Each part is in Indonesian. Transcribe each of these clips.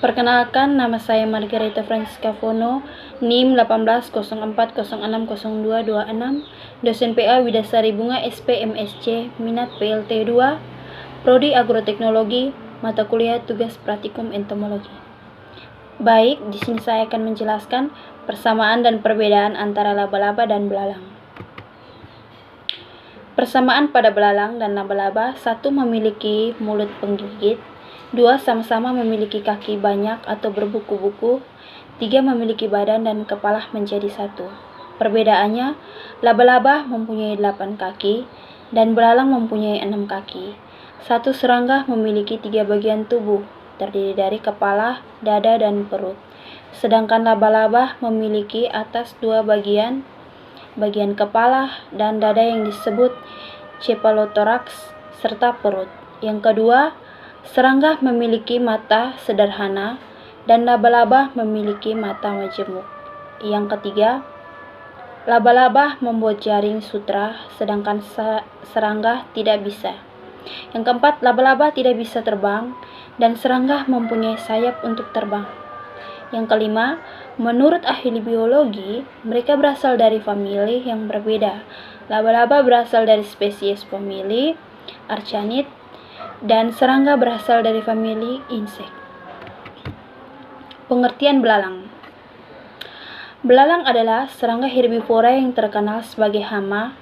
Perkenalkan, nama saya Margareta Francisca Fono, NIM 1804060226, dosen PA Widasari Bunga SP MSc, minat PLT 2, Prodi Agroteknologi, mata kuliah tugas praktikum entomologi. Baik, di sini saya akan menjelaskan persamaan dan perbedaan antara laba-laba dan belalang. Persamaan pada belalang dan laba-laba: satu, memiliki mulut penggigit; dua, sama-sama memiliki kaki banyak atau berbuku-buku; tiga, memiliki badan dan kepala menjadi satu. Perbedaannya, laba-laba mempunyai 8 kaki dan belalang mempunyai 6 kaki. Satu serangga memiliki 3 bagian tubuh, terdiri dari kepala, dada, dan perut. Sedangkan laba-laba memiliki atas 2 bagian kepala dan dada yang disebut cephalothorax, serta perut. Yang kedua, serangga memiliki mata sederhana dan laba-laba memiliki mata majemuk. Yang ketiga, laba-laba membuat jaring sutra, sedangkan serangga tidak bisa. Yang keempat, laba-laba tidak bisa terbang dan serangga mempunyai sayap untuk terbang. Yang kelima, menurut ahli biologi, mereka berasal dari famili yang berbeda. Laba-laba berasal dari spesies famili Arachnid dan serangga berasal dari famili insek. Pengertian belalang. Belalang adalah serangga herbivora yang terkenal sebagai hama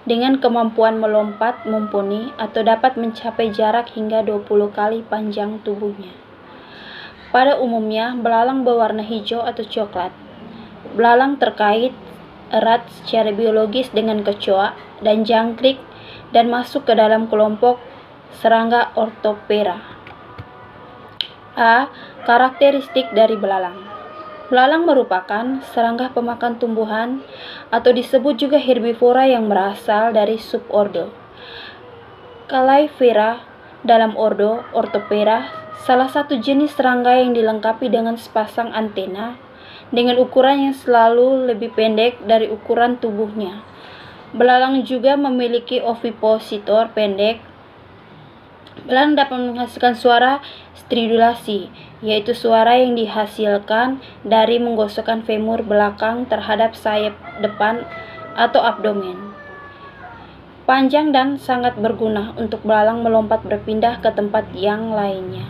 dengan kemampuan melompat mumpuni atau dapat mencapai jarak hingga 20 kali panjang tubuhnya. Pada umumnya, belalang berwarna hijau atau coklat. Belalang terkait erat secara biologis dengan kecoa dan jangkrik dan masuk ke dalam kelompok serangga Orthoptera. A. Karakteristik dari belalang. Belalang merupakan serangga pemakan tumbuhan atau disebut juga herbivora yang berasal dari subordo Callifera dalam ordo Orthoptera, salah satu jenis serangga yang dilengkapi dengan sepasang antena dengan ukuran yang selalu lebih pendek dari ukuran tubuhnya. Belalang juga memiliki ovipositor pendek. Belalang dapat menghasilkan suara stridulasi, yaitu suara yang dihasilkan dari menggosokkan femur belakang terhadap sayap depan atau abdomen. Panjang dan sangat berguna untuk belalang melompat berpindah ke tempat yang lainnya.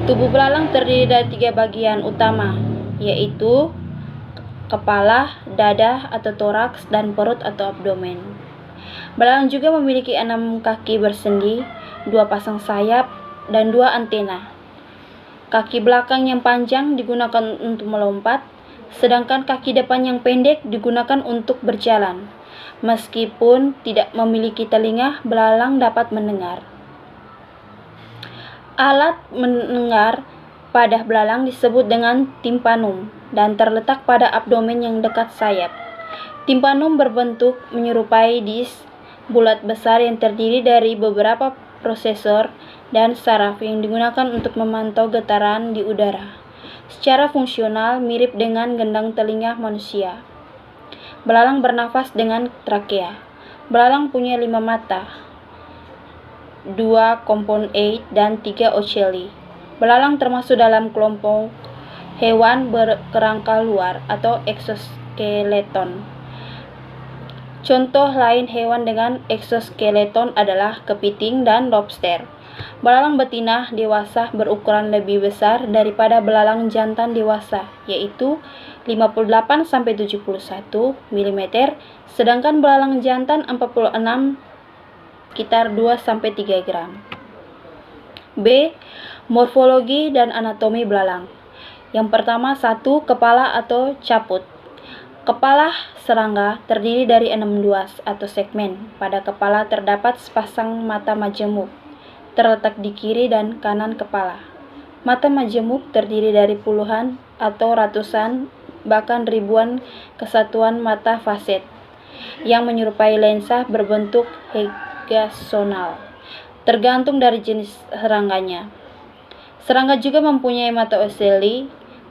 Tubuh belalang terdiri dari 3 bagian utama, yaitu kepala, dada atau toraks, dan perut atau abdomen. Belalang juga memiliki 6 kaki bersendi, 2 pasang sayap, dan 2 antena. Kaki belakang yang panjang digunakan untuk melompat, sedangkan kaki depan yang pendek digunakan untuk berjalan. Meskipun tidak memiliki telinga, belalang dapat mendengar. Alat mendengar pada belalang disebut dengan timpanum dan terletak pada abdomen yang dekat sayap. Timpanum berbentuk menyerupai disk bulat besar yang terdiri dari beberapa prosesor dan saraf yang digunakan untuk memantau getaran di udara. Secara fungsional mirip dengan gendang telinga manusia. Belalang bernafas dengan trakea. Belalang punya 5 mata, 2 compound eye dan 3 ocelli. Belalang termasuk dalam kelompok hewan berkerangka luar atau exoskeleton. Contoh lain hewan dengan exoskeleton adalah kepiting dan lobster. Belalang betina dewasa berukuran lebih besar daripada belalang jantan dewasa, yaitu 58-71 mm, sedangkan belalang jantan 46 sekitar 2-3 gram. B. Morfologi dan anatomi belalang. Yang pertama, 1. Kepala atau caput. Kepala serangga terdiri dari 6 duas atau segmen. Pada kepala terdapat sepasang mata majemuk, terletak di kiri dan kanan kepala. Mata majemuk terdiri dari puluhan atau ratusan, bahkan ribuan kesatuan mata faset yang menyerupai lensa berbentuk hexagonal, tergantung dari jenis serangganya. Serangga juga mempunyai mata ocelli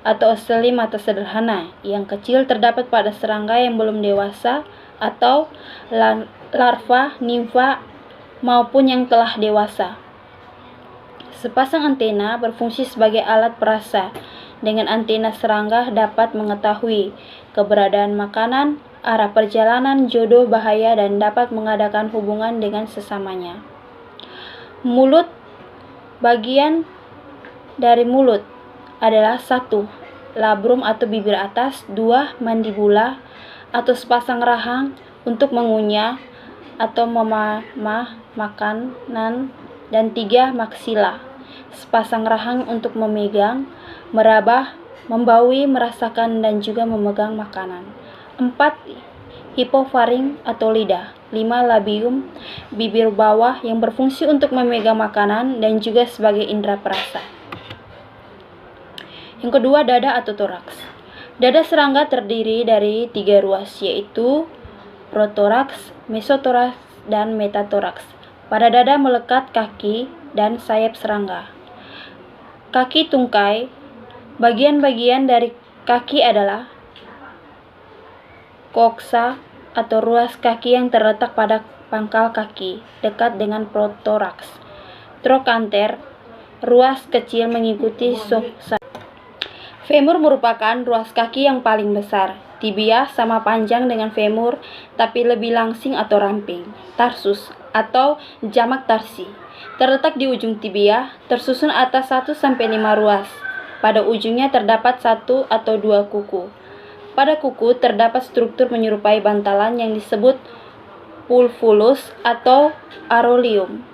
atau ocelli mata sederhana yang kecil terdapat pada serangga yang belum dewasa atau larva, nimfa maupun yang telah dewasa. Sepasang antena berfungsi sebagai alat perasa. Dengan antena serangga dapat mengetahui keberadaan makanan, arah perjalanan, jodoh, bahaya, dan dapat mengadakan hubungan dengan sesamanya. Mulut. Bagian dari mulut adalah 1. Labrum atau bibir atas, 2. Mandibula atau sepasang rahang untuk mengunyah atau memamah makanan, dan 3. Maksila, sepasang rahang untuk memegang, meraba, membaui, merasakan, dan juga memegang makanan. 4. Hipofaring atau lidah. 5. Labium, bibir bawah yang berfungsi untuk memegang makanan dan juga sebagai indera perasa. Yang kedua, dada atau toraks. Dada serangga terdiri dari 3 ruas, yaitu protoraks, mesotoraks, dan metatoraks. Pada dada melekat kaki dan sayap serangga. Kaki tungkai. Bagian-bagian dari kaki adalah koksa atau ruas kaki yang terletak pada pangkal kaki, dekat dengan protoraks. Trochanter, ruas kecil mengikuti soksa. Femur merupakan ruas kaki yang paling besar. Tibia sama panjang dengan femur, tapi lebih langsing atau ramping. Tarsus atau jamak tarsi terletak di ujung tibia, tersusun atas 1-5 ruas. Pada ujungnya terdapat 1 atau 2 kuku. Pada kuku terdapat struktur menyerupai bantalan yang disebut pulvulus atau areolum.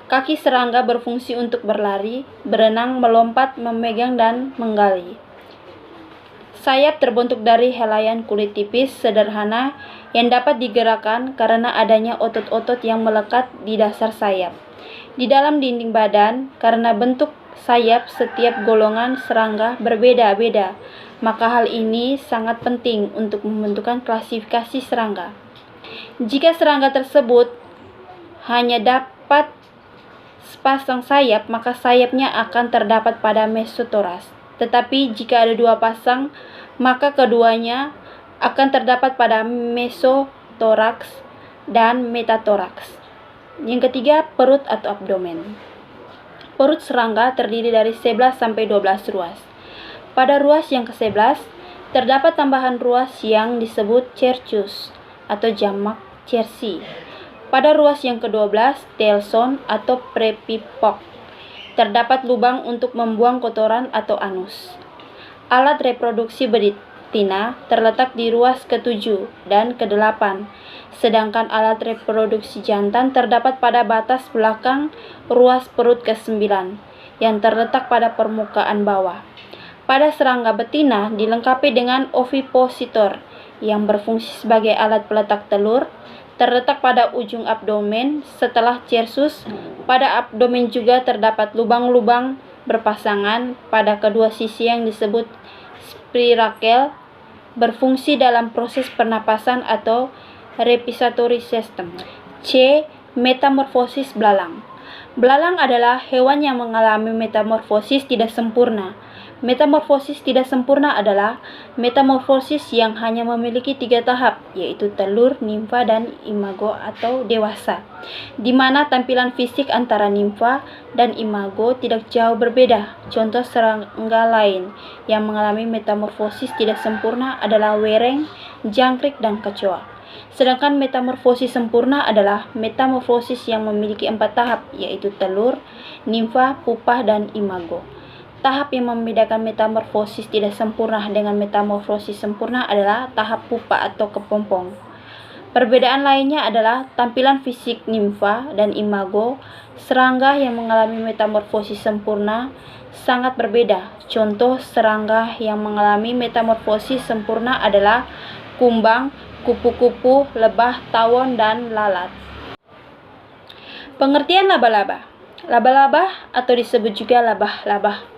Kaki serangga berfungsi untuk berlari, berenang, melompat, memegang, dan menggali. Sayap terbentuk dari helaian kulit tipis sederhana yang dapat digerakkan karena adanya otot-otot yang melekat di dasar sayap. Di dalam dinding badan, karena bentuk sayap setiap golongan serangga berbeda-beda, maka hal ini sangat penting untuk membentukkan klasifikasi serangga. Jika serangga tersebut hanya dapat sepasang sayap, maka sayapnya akan terdapat pada mesotoras. Tetapi jika ada 2 pasang, maka keduanya akan terdapat pada mesotoraks dan metatoraks. Yang ketiga, perut atau abdomen. Perut serangga terdiri dari 11-12 ruas. Pada ruas yang ke-11, terdapat tambahan ruas yang disebut cercus atau jamak cerci. Pada ruas yang ke-12, telson atau prepipok, terdapat lubang untuk membuang kotoran atau anus. Alat reproduksi betina terletak di ruas ke-7 dan ke-8, sedangkan alat reproduksi jantan terdapat pada batas belakang ruas perut ke-9 yang terletak pada permukaan bawah. Pada serangga betina dilengkapi dengan ovipositor yang berfungsi sebagai alat peletak telur, terletak pada ujung abdomen setelah cersus. Pada abdomen juga terdapat lubang-lubang berpasangan pada kedua sisi yang disebut spirakel, berfungsi dalam proses pernapasan atau respiratory system. C. Metamorfosis belalang. Belalang adalah hewan yang mengalami metamorfosis tidak sempurna. Metamorfosis tidak sempurna adalah metamorfosis yang hanya memiliki 3 tahap, yaitu telur, nimfa, dan imago atau dewasa, di mana tampilan fisik antara nimfa dan imago tidak jauh berbeda. Contoh serangga lain yang mengalami metamorfosis tidak sempurna adalah wereng, jangkrik, dan kecoa. Sedangkan metamorfosis sempurna adalah metamorfosis yang memiliki 4 tahap, yaitu telur, nimfa, pupa, dan imago. Tahap yang membedakan metamorfosis tidak sempurna dengan metamorfosis sempurna adalah tahap pupa atau kepompong. Perbedaan lainnya adalah tampilan fisik nimfa dan imago. Serangga yang mengalami metamorfosis sempurna sangat berbeda. Contoh serangga yang mengalami metamorfosis sempurna adalah kumbang, kupu-kupu, lebah, tawon, dan lalat. Pengertian laba-laba. Laba-laba atau disebut juga labah-labah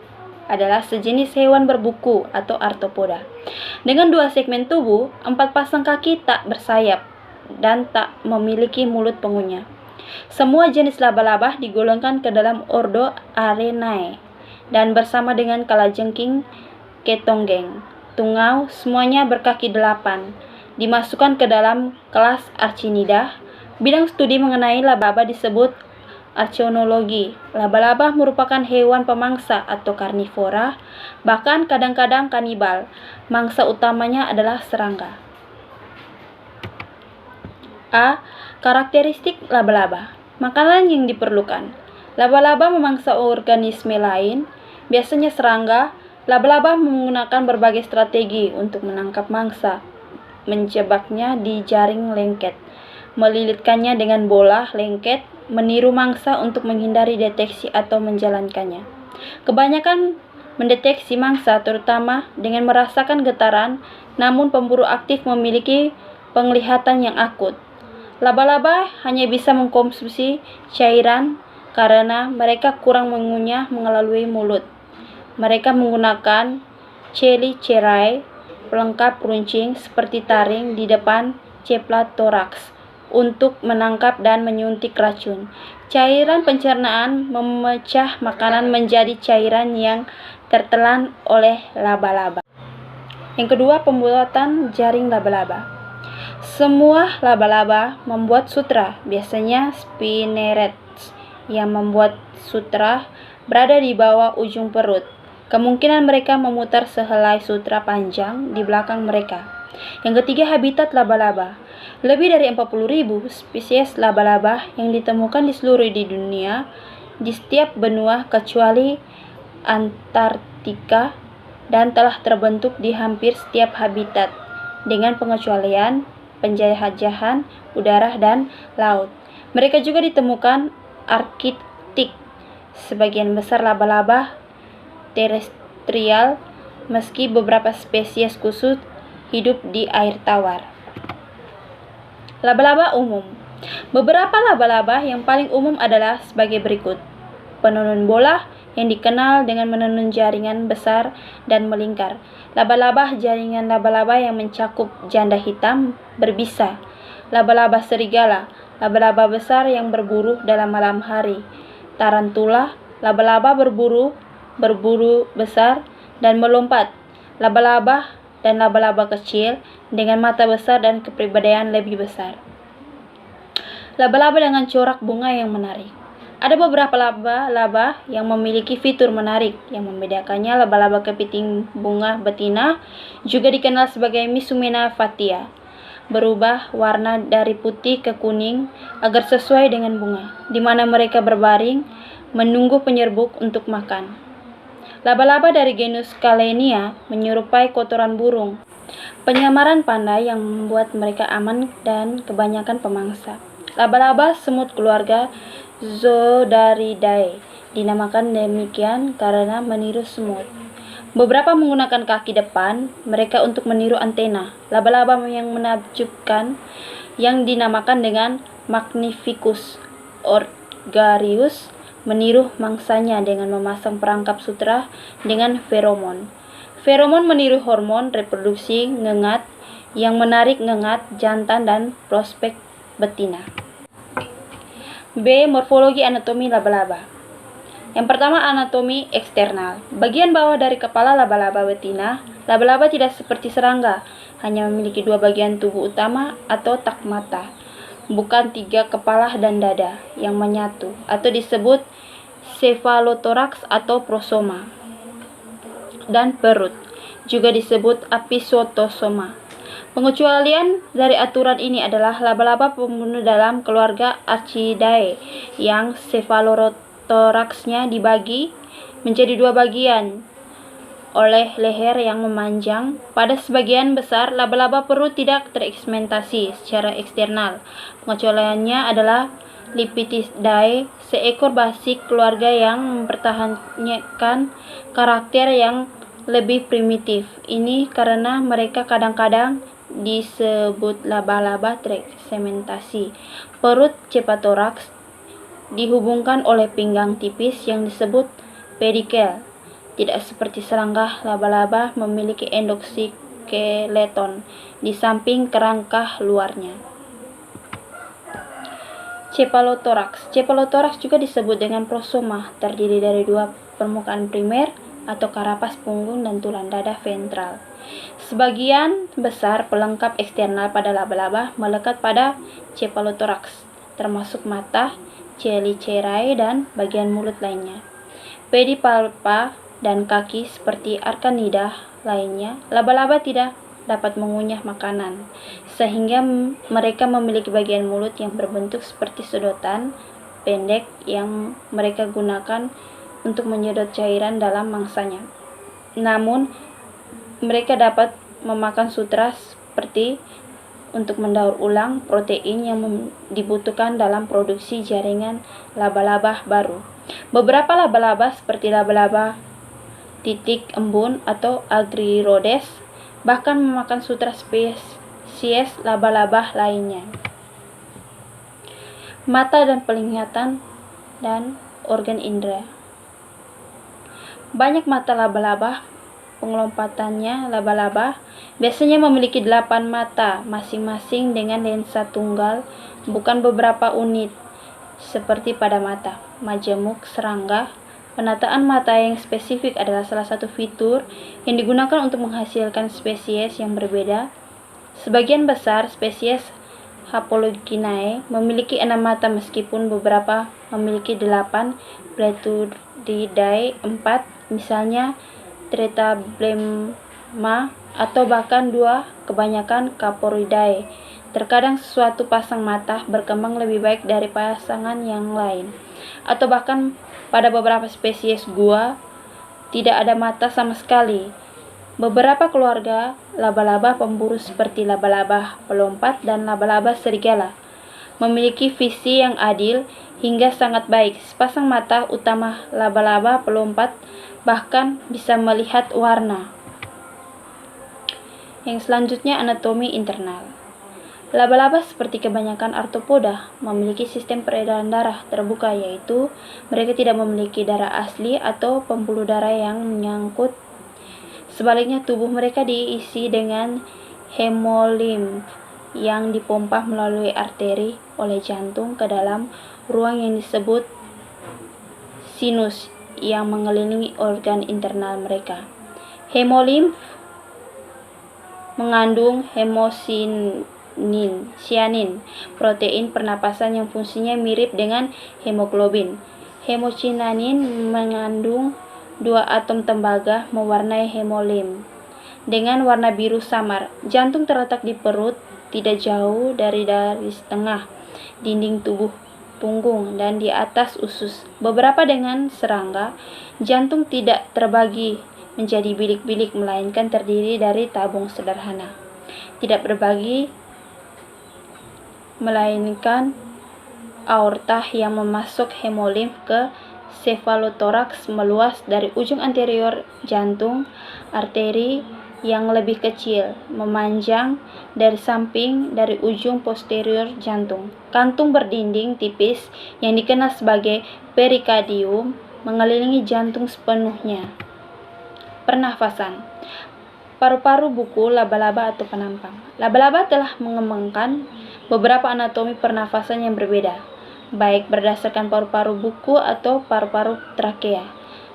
adalah sejenis hewan berbuku atau arthropoda dengan 2 segmen tubuh, 4 pasang kaki tak bersayap, dan tak memiliki mulut pengunyah. Semua jenis laba-laba digolongkan ke dalam ordo Arenae dan bersama dengan kalajengking, ketonggeng, tungau, semuanya berkaki 8, dimasukkan ke dalam kelas Archinida. Bidang studi mengenai laba-laba disebut archaeologi, laba-laba merupakan hewan pemangsa atau karnivora, bahkan kadang-kadang kanibal. Mangsa utamanya adalah serangga. A. Karakteristik laba-laba. Makanan yang diperlukan. Laba-laba memangsa organisme lain, biasanya serangga. Laba-laba menggunakan berbagai strategi untuk menangkap mangsa, menjebaknya di jaring lengket, melilitkannya dengan bola lengket, meniru mangsa untuk menghindari deteksi atau menjalankannya. Kebanyakan mendeteksi mangsa terutama dengan merasakan getaran, namun pemburu aktif memiliki penglihatan yang akut. Laba-laba hanya bisa mengkonsumsi cairan karena mereka kurang mengunyah melalui mulut. Mereka menggunakan chelicerae, pelengkap runcing seperti taring di depan cephalothorax, untuk menangkap dan menyuntik racun. Cairan pencernaan memecah makanan menjadi cairan yang tertelan oleh laba-laba. Yang kedua, pembuatan jaring laba-laba. Semua laba-laba membuat sutra, biasanya spinnerets yang membuat sutra berada di bawah ujung perut. Kemungkinan mereka memutar sehelai sutra panjang di belakang mereka. Yang ketiga, habitat laba-laba. Lebih dari 40.000 spesies laba-laba yang ditemukan di seluruh dunia, di setiap benua kecuali Antartika, dan telah terbentuk di hampir setiap habitat, dengan pengecualian penjajahan udara dan laut. Mereka juga ditemukan Arktik. Sebagian besar laba-laba terestrial, meski beberapa spesies khusus hidup di air tawar. Laba-laba umum. Beberapa laba-laba yang paling umum adalah sebagai berikut. Penenun bola, yang dikenal dengan menenun jaringan besar dan melingkar. Laba-laba jaringan laba-laba yang mencakup janda hitam berbisa. Laba-laba serigala, laba-laba besar yang berburu dalam malam hari. Tarantula, laba-laba berburu besar dan melompat. Laba-laba dan laba-laba kecil dengan mata besar dan kepribadian lebih besar. Laba-laba dengan corak bunga yang menarik. Ada beberapa laba-laba yang memiliki fitur menarik yang membedakannya. Laba-laba kepiting bunga betina, juga dikenal sebagai Misumena fatia, berubah warna dari putih ke kuning agar sesuai dengan bunga, di mana mereka berbaring menunggu penyerbuk untuk makan. Laba-laba dari genus Kalenia menyerupai kotoran burung, penyamaran pandai yang membuat mereka aman dan kebanyakan pemangsa. Laba-laba semut keluarga Zoodaridae dinamakan demikian karena meniru semut. Beberapa menggunakan kaki depan mereka untuk meniru antena. Laba-laba yang menakjubkan yang dinamakan dengan Magnificus orgarius meniru mangsanya dengan memasang perangkap sutra dengan feromon. Feromon meniru hormon reproduksi ngengat yang menarik ngengat jantan dan prospek betina. B. Morfologi anatomi laba-laba. Yang pertama, anatomi eksternal. Bagian bawah dari kepala laba-laba betina, laba-laba tidak seperti serangga, hanya memiliki 2 bagian tubuh utama atau tak mata, bukan 3 kepala dan dada yang menyatu, atau disebut cephalothorax atau prosoma, dan perut, juga disebut apisotosoma. Pengecualian dari aturan ini adalah laba-laba pembunuh dalam keluarga Archidae yang cephalothoraxnya dibagi menjadi 2 bagian oleh leher yang memanjang. Pada sebagian besar, laba-laba perut tidak tereksmentasi secara eksternal. Pengecualiannya adalah Lepididae, seekor basik keluarga yang mempertahankan karakter yang lebih primitif. Ini karena mereka kadang-kadang disebut laba-laba tereksmentasi. Perut cephalothorax dihubungkan oleh pinggang tipis yang disebut pedikel. Tidak seperti serangga, laba-laba memiliki endoskeleton di samping kerangka luarnya. Cephalothorax juga disebut dengan prosoma, terdiri dari 2 permukaan primer atau karapas punggung dan tulang dada ventral. Sebagian besar pelengkap eksternal pada laba-laba melekat pada cephalothorax, termasuk mata, chelicerae, dan bagian mulut lainnya. Pedipalpa dan kaki seperti Archanida lainnya, laba-laba tidak dapat mengunyah makanan, sehingga mereka memiliki bagian mulut yang berbentuk seperti sedotan pendek yang mereka gunakan untuk menyedot cairan dalam mangsanya. Namun, mereka dapat memakan sutras seperti untuk mendaur ulang protein yang dibutuhkan dalam produksi jaringan laba-laba baru. Beberapa laba-laba seperti laba-laba titik embun atau Agrirodes bahkan memakan sutras spesies laba-laba lainnya. Mata dan penglihatan dan organ indera. Banyak mata laba-laba. Pengelompatannya laba-laba biasanya memiliki 8 mata masing-masing dengan lensa tunggal, bukan beberapa unit seperti pada mata majemuk serangga. Penataan mata yang spesifik adalah salah satu fitur yang digunakan untuk menghasilkan spesies yang berbeda. Sebagian besar spesies Hapologinae memiliki 6 mata meskipun beberapa memiliki 8, Pleturidae 4, misalnya Tretablema, atau bahkan 2. Kebanyakan Caporidae. Terkadang suatu pasang mata berkembang lebih baik dari pasangan yang lain, atau bahkan pada beberapa spesies gua tidak ada mata sama sekali. Beberapa keluarga laba-laba pemburu seperti laba-laba pelompat dan laba-laba serigala memiliki visi yang adil hingga sangat baik. Sepasang mata utama laba-laba pelompat bahkan bisa melihat warna. Yang selanjutnya, anatomi internal. Laba-laba seperti kebanyakan arthropoda memiliki sistem peredaran darah terbuka, yaitu mereka tidak memiliki darah asli atau pembuluh darah yang menyangkut. Sebaliknya, tubuh mereka diisi dengan hemolimf yang dipompa melalui arteri oleh jantung ke dalam ruang yang disebut sinus yang mengelilingi organ internal mereka. Hemolimf mengandung hemosianin, protein pernapasan yang fungsinya mirip dengan hemoglobin. Hemosianin mengandung 2 atom tembaga mewarnai hemolimf dengan warna biru samar. Jantung terletak di perut, tidak jauh dari tengah dinding tubuh punggung dan di atas usus. Beberapa dengan serangga, jantung tidak terbagi menjadi bilik-bilik, melainkan terdiri dari tabung sederhana. Tidak berbagi, melainkan aorta yang memasuk hemolimf ke cefalotoraks meluas dari ujung anterior jantung. Arteri yang lebih kecil memanjang dari samping dari ujung posterior jantung. Kantung berdinding tipis yang dikenal sebagai perikardium mengelilingi jantung sepenuhnya. Pernafasan. Paru-paru buku laba-laba atau penampang. Laba-laba telah mengembangkan beberapa anatomi pernafasan yang berbeda, baik berdasarkan paru-paru buku atau paru-paru trakea.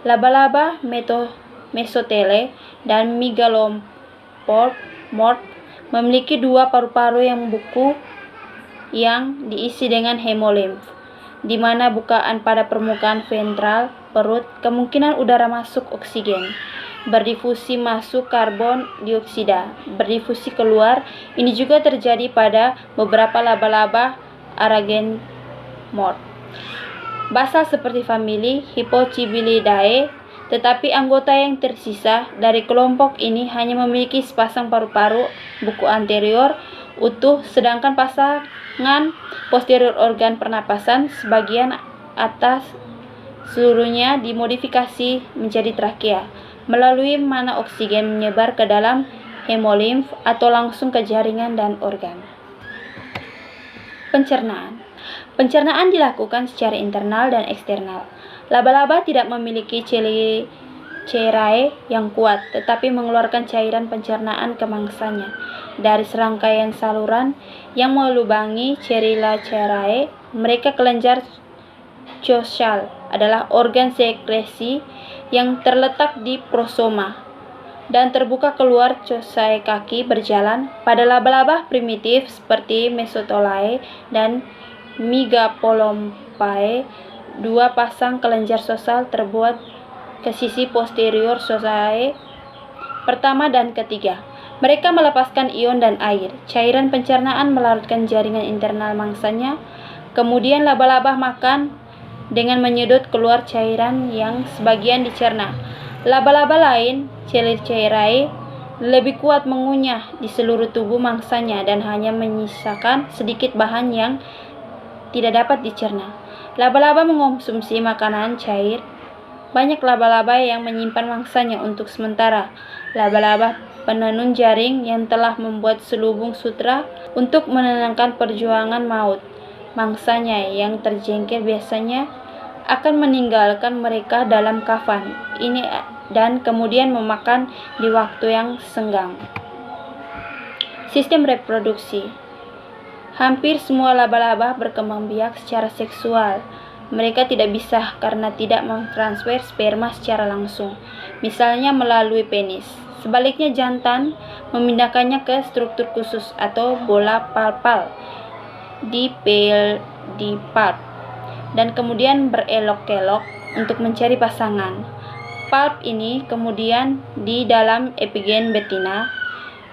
Laba-laba mesotele dan megalomorph memiliki 2 paru-paru yang buku yang diisi dengan hemolimf, di mana bukaan pada permukaan ventral perut kemungkinan udara masuk oksigen, berdifusi masuk karbon dioksida, berdifusi keluar. Ini juga terjadi pada beberapa laba-laba aragenmorph. Basal seperti famili Hippocibbilidae, tetapi anggota yang tersisa dari kelompok ini hanya memiliki sepasang paru-paru buku anterior utuh, sedangkan pasangan posterior organ pernapasan sebagian atas seluruhnya dimodifikasi menjadi trakea, melalui mana oksigen menyebar ke dalam hemolimf atau langsung ke jaringan dan organ. Pencernaan. Pencernaan dilakukan secara internal dan eksternal. Laba-laba tidak memiliki chelicerae yang kuat, tetapi mengeluarkan cairan pencernaan ke mangsanya dari serangkaian saluran yang melubangi chelicerae. Mereka kelenjar coxal adalah organ sekresi yang terletak di prosoma dan terbuka keluar coxae kaki berjalan. Pada laba-laba primitif seperti Mesotolae dan Mygapolompae, 2 pasang kelenjar sosial terbuat ke sisi posterior sosiae pertama dan ketiga. Mereka melepaskan ion dan air. Cairan pencernaan melarutkan jaringan internal mangsanya. Kemudian laba-laba makan dengan menyedot keluar cairan yang sebagian dicerna. Laba-laba lain, Chelicerae, lebih kuat mengunyah di seluruh tubuh mangsanya dan hanya menyisakan sedikit bahan yang tidak dapat dicerna. Laba-laba mengonsumsi makanan cair. Banyak laba-laba yang menyimpan mangsanya untuk sementara. Laba-laba penenun jaring yang telah membuat selubung sutra untuk menenangkan perjuangan maut. Mangsanya yang terjengkel biasanya akan meninggalkan mereka dalam kafan ini dan kemudian memakan di waktu yang senggang. Sistem reproduksi. Hampir semua laba-laba berkembang biak secara seksual. Mereka tidak bisa karena tidak mentransfer sperma secara langsung, misalnya melalui penis. Sebaliknya, jantan memindahkannya ke struktur khusus atau bola palpal di pulp dan kemudian berelok-elok untuk mencari pasangan. Pulp ini kemudian di dalam epigen betina.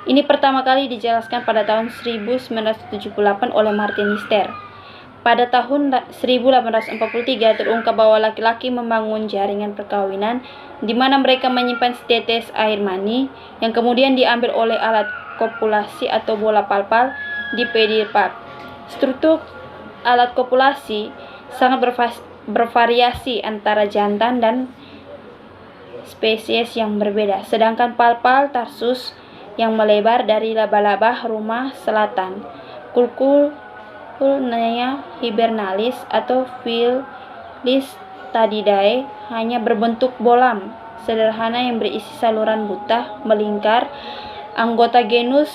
Ini pertama kali dijelaskan pada tahun 1978 oleh Martin Lister. Pada tahun 1843 terungkap bahwa laki-laki membangun jaringan perkawinan di mana mereka menyimpan setetes air mani yang kemudian diambil oleh alat kopulasi atau bola palpal di pedipalp. Struktur alat kopulasi sangat bervariasi antara jantan dan spesies yang berbeda, sedangkan palpal tarsus yang melebar dari laba-laba rumah selatan, Cuculcurnea hibernalis atau Felicitadidae, hanya berbentuk bolam sederhana yang berisi saluran buta melingkar. Anggota genus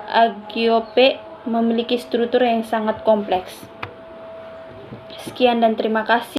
Agiope memiliki struktur yang sangat kompleks. Sekian dan terima kasih.